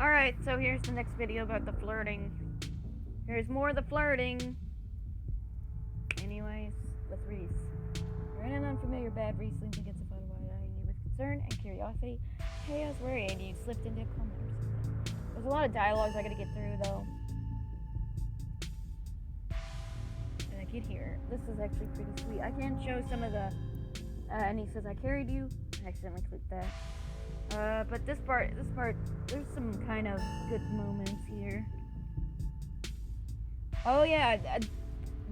Alright, so here's the next video about the flirting. Here's more of the flirting. Anyways, with Reese. You're in an unfamiliar bed. Reese leans against the phone while eyeing you with concern and curiosity. Hey, I was worried you slipped into a coma or something. There's a lot of dialogues I gotta get through, though. And I get here. This is actually pretty sweet. I can show some of the... and he says, I carried you. I accidentally clicked that. But this part, there's some kind of good moments here. Oh yeah,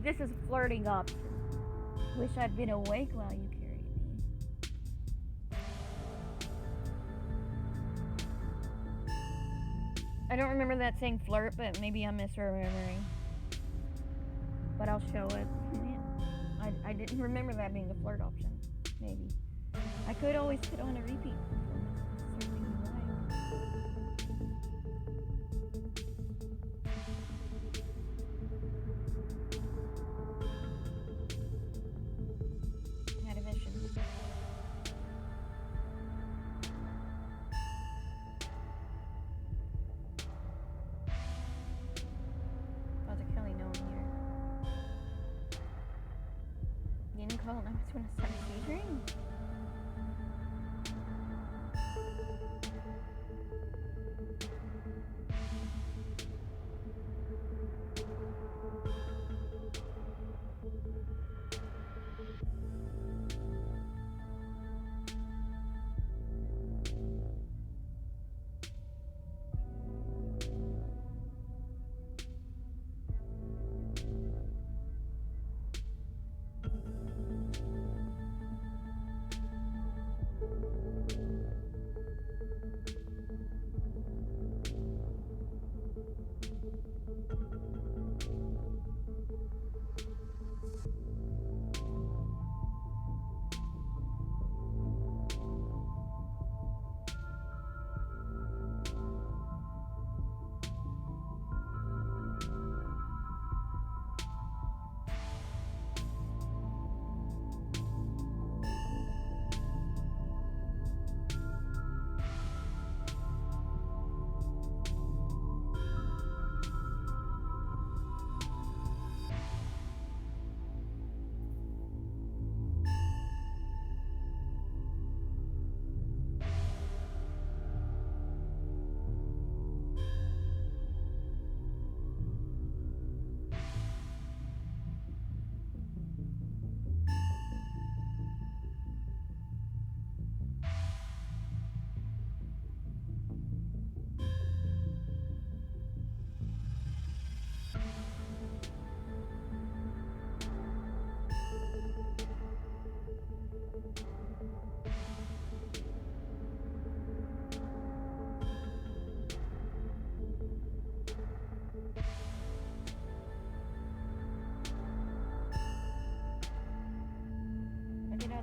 this is a flirting option. Wish I'd been awake while you carried me. I don't remember that saying flirt, but maybe I'm misremembering. But I'll show it. I didn't remember that being the flirt option. Maybe. I could always put on a repeat performance. Something you like. Had a vision. Father Kelly, no one here. You didn't call numbers when I started featuring?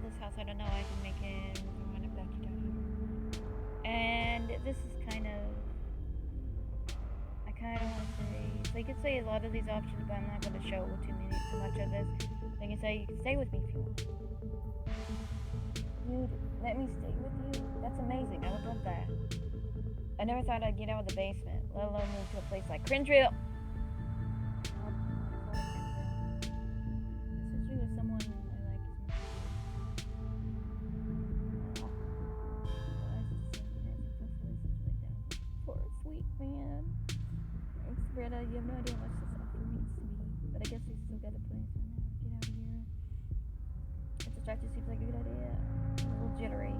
This house, I don't know, I can make it run it back down here. And this is kind of, I kind of want to say, so you could say a lot of these options, but I'm not going to show too much of this. They can say, you can stay with me if you want. Dude, let me stay with you? That's amazing, I would love that. I never thought I'd get out of the basement, let alone move to a place like Cringeville. Especially with someone man. Thanks, Britta. You have no idea how much this offer means to me. But I guess we still got a plan for now. Get out of here. Get distracted seems like a good idea. A little jittery.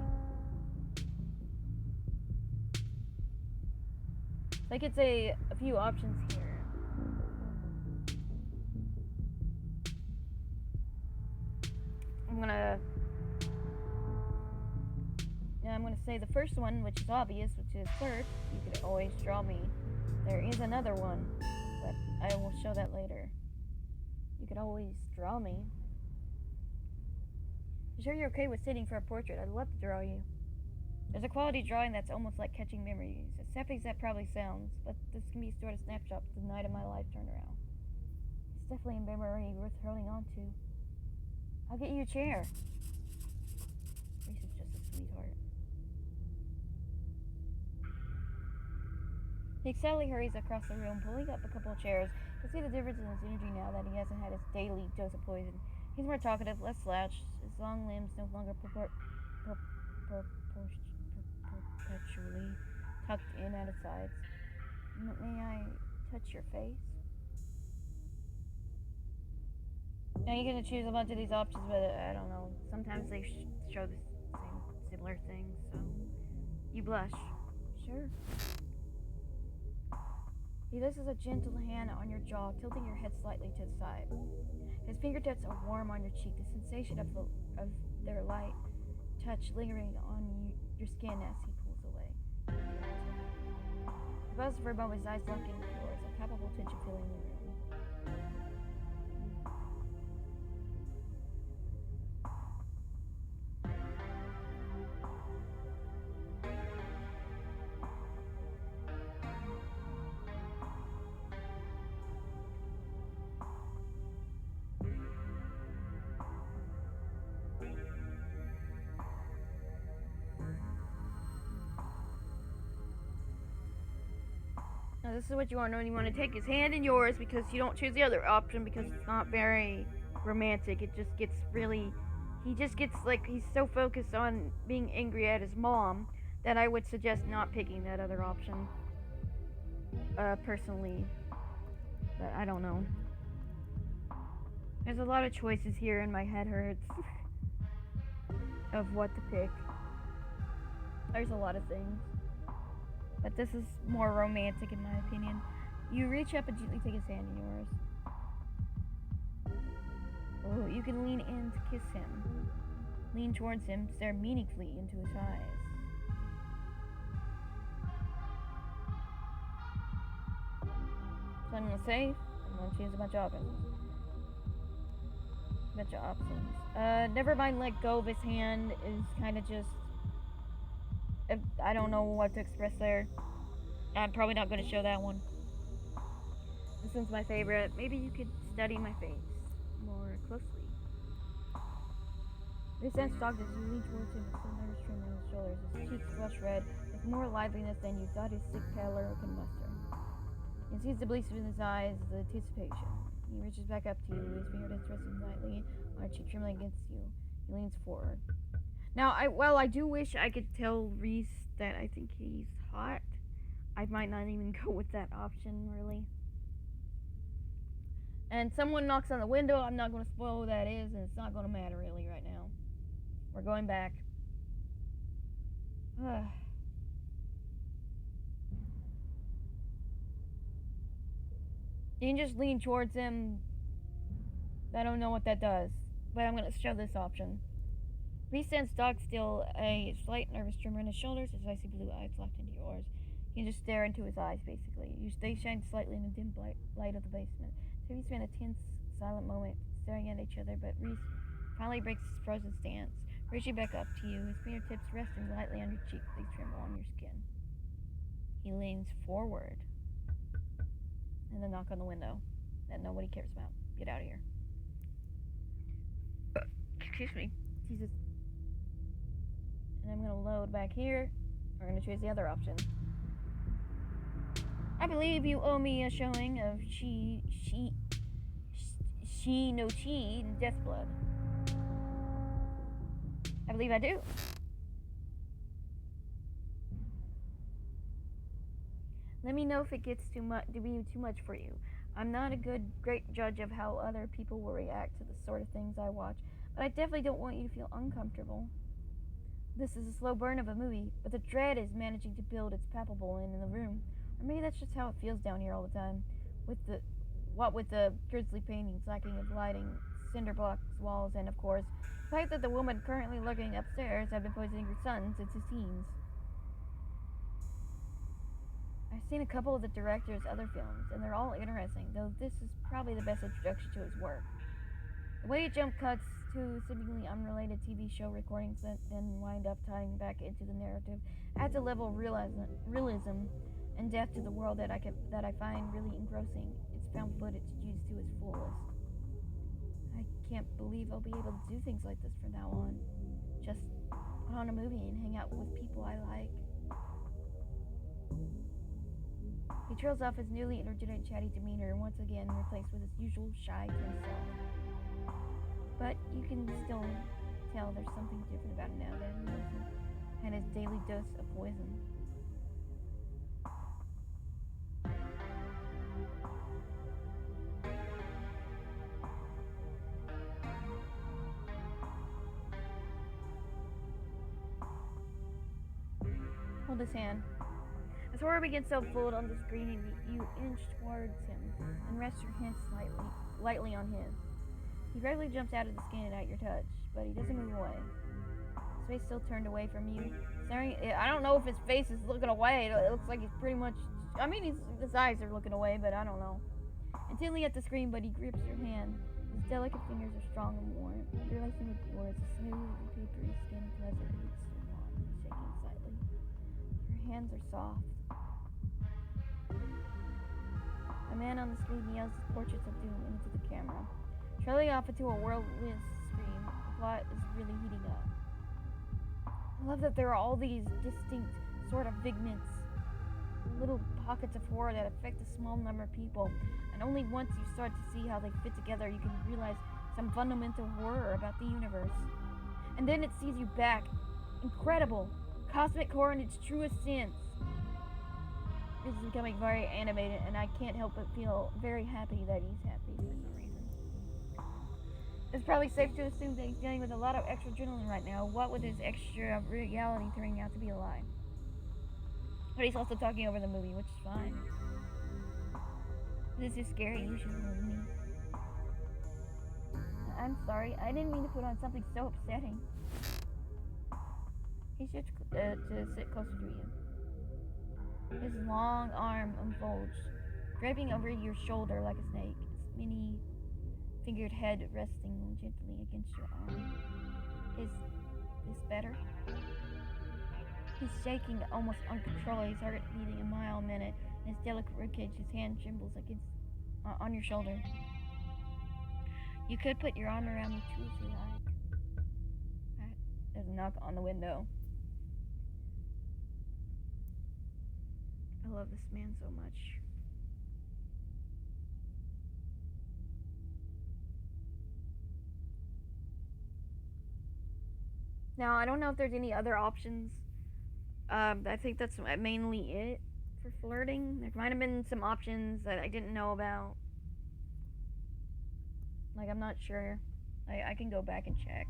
So I could say a few options here. I'm gonna say the first one, which is obvious, which is flirt. You could always draw me. There is another one, but I will show that later. You could always draw me. You sure you're okay with sitting for a portrait? I'd love to draw you. There's a quality drawing that's almost like catching memories. As sappy as that probably sounds, but this can be stored as snapshots the night of my life turnaround. It's definitely a memory worth holding on to. I'll get you a chair. Reese is just a sweetheart. He excitedly hurries across the room, pulling up a couple of chairs. You see the difference in his energy now that he hasn't had his daily dose of poison. He's more talkative, less slouched, his long limbs no longer perpetually tucked in at his sides. May I touch your face? Now you're gonna choose a bunch of these options, but I don't know. Sometimes they show the same similar things, so you blush. Sure. He laces a gentle hand on your jaw, tilting your head slightly to the side. His fingertips are warm on your cheek, the sensation of their light touch lingering on your skin as he pulls away. He pauses for a moment, his eyes lock in with yours, a palpable tension filling the room. Now this is what you want to know. You want to take his hand in yours because you don't choose the other option because it's not very romantic. It just gets really... He just gets like... He's so focused on being angry at his mom that I would suggest not picking that other option. Personally. But I don't know. There's a lot of choices here and my head hurts. Of what to pick. There's a lot of things. But this is more romantic in my opinion. You reach up and gently take his hand in yours. Oh, you can lean in to kiss him. Lean towards him, stare meaningfully into his eyes. So I'm gonna say, I'm gonna choose a bunch of options. Never mind, let go of his hand is kind of just... I don't know what to express there. I'm probably not going to show that one. This one's my favorite. Maybe you could study my face more closely. This sense talked as you lean towards him with some nervous tremor on his shoulders. His cheeks flush red with more liveliness than you thought his sick pallor could muster. You see the bleach in his eyes, the anticipation. He reaches back up to you, his fingertips resting lightly on your cheek, trembling against you. He leans forward. Now, I do wish I could tell Reese that I think he's hot. I might not even go with that option, really. And someone knocks on the window. I'm not going to spoil who that is, and it's not going to matter, really, right now. We're going back. You can just lean towards him. I don't know what that does, but I'm going to show this option. Reese stands stock still, a slight nervous tremor in his shoulders, his icy blue eyes locked into yours. You can just stare into his eyes, basically. They shine slightly in the dim light of the basement. So you spend a tense, silent moment staring at each other, but Reese finally breaks his frozen stance, reaching back up to you, his fingertips resting lightly on your cheek. They tremble on your skin. He leans forward. And then knock on the window that nobody cares about. Get out of here. Excuse me. Jesus. And I'm gonna load back here. We're gonna choose the other option. I believe you owe me a showing of she no chi and death blood. I believe I do. Let me know if it gets to be too much for you. I'm not a great judge of how other people will react to the sort of things I watch, but I definitely don't want you to feel uncomfortable. This is a slow burn of a movie, but the dread is managing to build its palpable in the room. Or maybe that's just how it feels down here all the time. With the grisly paintings lacking of lighting, cinder blocks, walls, and of course, the fact that the woman currently lurking upstairs have been poisoning her son since his teens. I've seen a couple of the director's other films, and they're all interesting, though this is probably the best introduction to his work. The way it jump cuts to seemingly unrelated TV show recordings that then wind up tying back into the narrative adds a level of realism and depth to the world that I find really engrossing. It's found footage used to its fullest. I can't believe I'll be able to do things like this from now on. Just put on a movie and hang out with people I like. He trails off his newly energetic, chatty demeanor, once again replaced with his usual shy, tense self. But you can still tell there's something different about him now that he hasn't had his daily dose of poison. Hold his hand. As horror begins to unfold on the screen, you inch towards him and rest your hand lightly on his. He regularly jumps out of the skin at your touch, but he doesn't move away. His face still turned away from you, staring. I don't know if his face is looking away. It looks like he's pretty much. I mean, his eyes are looking away, but I don't know. Intently at the screen, but he grips your hand. His delicate fingers are strong and warm, interlacing with yours. A smooth and papery skin pleasant beats your palm, shaking slightly. Your hands are soft. A man on the screen yells his portraits of doom into the camera. Trailing off into a whirlwind scream, the plot is really heating up. I love that there are all these distinct sort of vignettes, little pockets of horror that affect a small number of people, and only once you start to see how they fit together you can realize some fundamental horror about the universe. And then it sees you back. Incredible! Cosmic horror in its truest sense. This is becoming very animated, and I can't help but feel very happy that he's happy for some reason. It's probably safe to assume that he's dealing with a lot of extra adrenaline right now. What with his extra reality turning out to be a lie? But he's also talking over the movie, which is fine. This is scary. You should leave me. I'm sorry. I didn't mean to put on something so upsetting. He shifts to sit closer to you. His long arm unfolds, draping over your shoulder like a snake, his many-fingered head resting gently against your arm. Is this better? He's shaking almost uncontrollably, his heart beating a mile a minute, and his delicate ribcage, his hand trembles against on your shoulder. You could put your arm around me too if you like. There's a knock on the window. I love this man so much. Now, I don't know if there's any other options. I think that's mainly it for flirting. There might have been some options that I didn't know about. Like, I'm not sure. I can go back and check.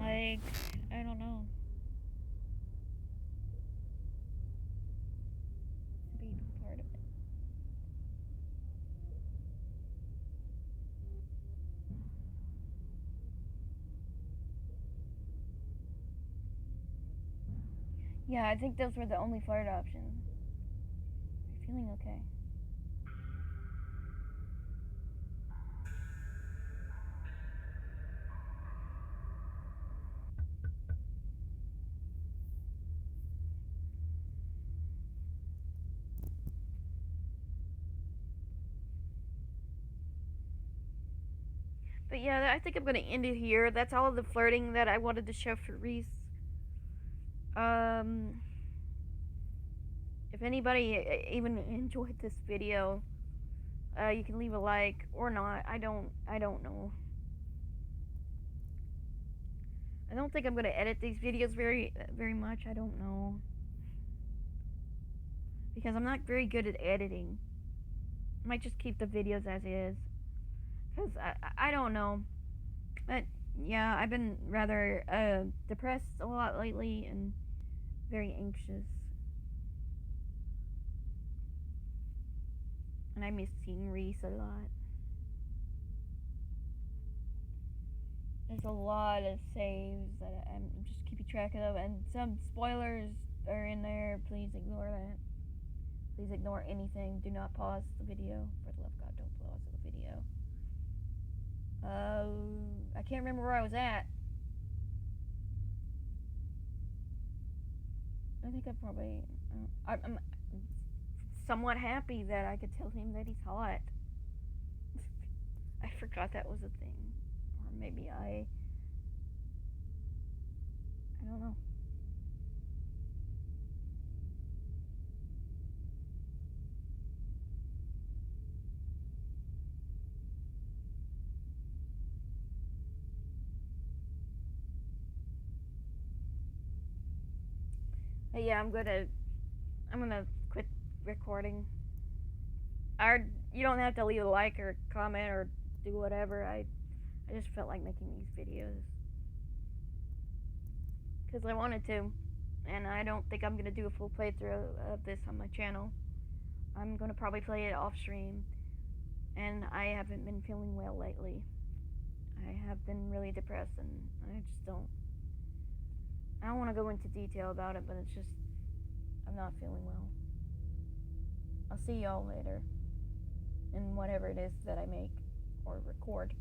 Like, I don't know. Be part of it. Yeah, I think those were the only flirt options. You're feeling okay. But yeah, I think I'm gonna end it here. That's all of the flirting that I wanted to show for Reese. If anybody even enjoyed this video, you can leave a like or not. I don't know. I don't think I'm gonna edit these videos very much. I don't know, because I'm not very good at editing. I might just keep the videos as is, because I don't know. But yeah, I've been rather depressed a lot lately and very anxious. And I miss seeing Reese a lot. There's a lot of saves that I'm just keeping track of, and some spoilers are in there. Please ignore that. Please ignore anything. Do not pause the video. For the love of God, don't pause the video. I can't remember where I was at. I think I probably I'm somewhat happy that I could tell him that he's hot. I forgot that was a thing. Or maybe I don't know. But yeah, I'm gonna quit recording. You don't have to leave a like or comment or do whatever. I just felt like making these videos because I wanted to, and I don't think I'm gonna do a full playthrough of this on my channel. I'm gonna probably play it off stream, and I haven't been feeling well lately. I have been really depressed, and I just don't. I don't want to go into detail about it, but it's just I'm not feeling well. I'll see y'all later in whatever it is that I make or record.